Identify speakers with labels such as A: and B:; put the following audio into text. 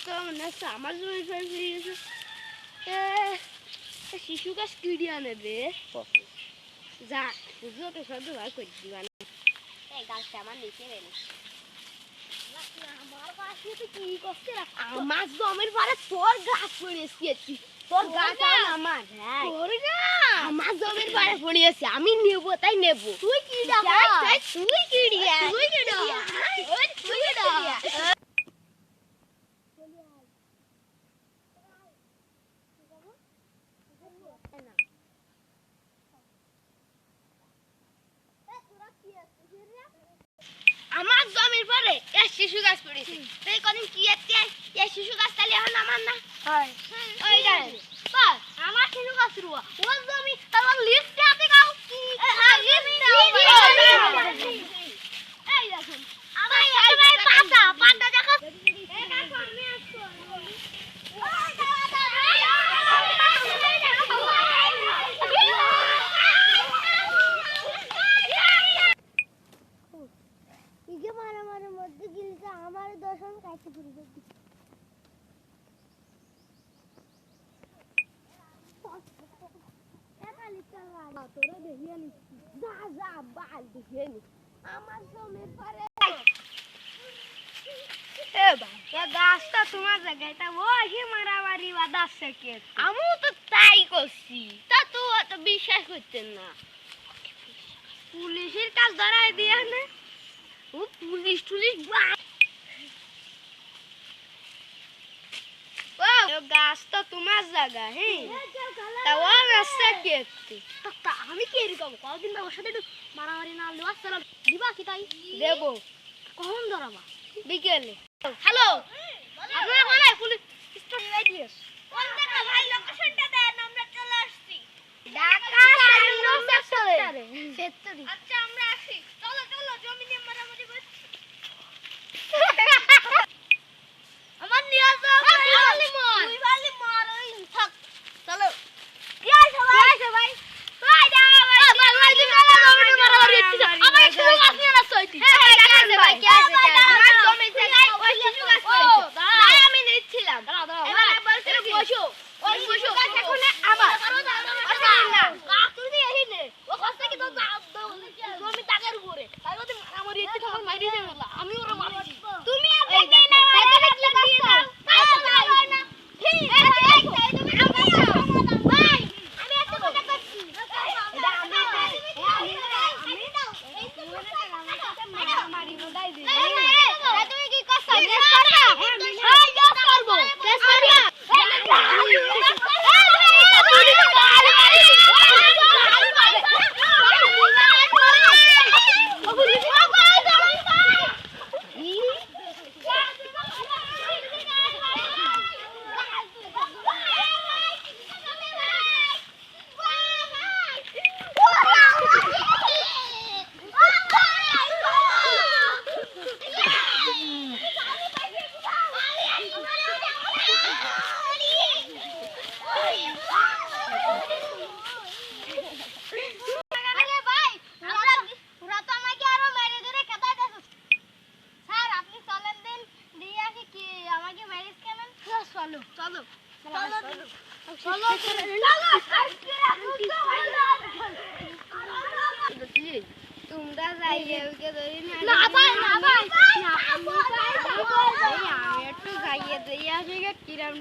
A: তো মনে হচ্ছে আমার জমি ফেলে গেছে। শিশু গাছ কিড়িয়া নেবে যাক পুজোকে সদ্য ভাগ করে দিবা না। এই গাছটা আমার নিচে গেল আমার গাছে তো কি করছে আমার জমির পরে তোর গাছ পড়েছি তোর গাছ আমার তোর গাছ আমার জমির পরে পড়েছে আমি নেব তাই নেব তুই কি তুই কিড়িয়া তুই কিড়িয়া তুই কিড়িয়া আমার জমির পরে শিশু গাছ পড়েছে তাই কদিন কি শিশু গাছ তাহলে এখন আমার না আমার শিশু গাছ রুয়া ওর জমি তারপর লিস্টে আছে গাও এই দেখুন আমার একেবারে পাতা পাতা দেখো মারামারের মধ্যে গিলছে আমার দর্শন কাছে ঘুরে যাচ্ছে তোরা দেখিয়ে নিচ্ছি যা যা বাল দেখিয়ে নি আমার জমির পরে গাছটা তোমার জায়গায় তা ওই মারামারি বাদাচ্ছে কে আমিও তো তাই করছি তা তো অত বিশ্বাস করতেন না পুলিশের কাজ ধরাই দিয়া না ও পুলিশ টুলিশ গাছ তো তোমার জায়গা হ্যাঁ আমি কি এরকম কদিন ওর সাথে একটু মারামারি না লোয়া চালা দিবা কি তাই দেবো কখন ধরাবা বিকেলে হ্যালো আপনারা কোথায় পুলিশ স্টেশন দিয়েছ কোন জায়গা ভাই লোকেশনটা দেন আমরা চলে আসছি ঢাকা 4 নম্বর সেক্টরে আচ্ছা আমরা আসি চলো চলো জমি নিয়ে মারামারি করছি আমার নিয়ে যাও তুই ভালি মার ওই থাক চলো কি আছে ভাই ভাই দাও ভাই দিন জমি মারামারি হচ্ছে আমার শুরু আসছে না সইতি কি আছে ভাই কি আছে আমার জমি থেকে ওই শিশু গাছ পড়েছে তাই আমি নিচ্ছিলাম এবার বলছি বসো ওই শিশু গাছ এখন আবার না তুই দিয়ে এই নে ও কষ্ট কি তো জমি টাকার উপরে তাই ওদের মারামারি হচ্ছে তখন মাইরে দেব না আমি ওরে মারছি তুমি আপনি দেই না তাহলে কি দিয়ে দাও না ঠিক ভাই আমি এত কথা করছি এটা আমি মারামারি বদাই দিই তুমি কি করছ কেস করবা হ্যাঁ কেস করব কেস করবা তোমরা যাইয়ে ওকে ধরি না ভাই না ভাই আমি একটু যাইয়ে দিয়ে আসি কিরম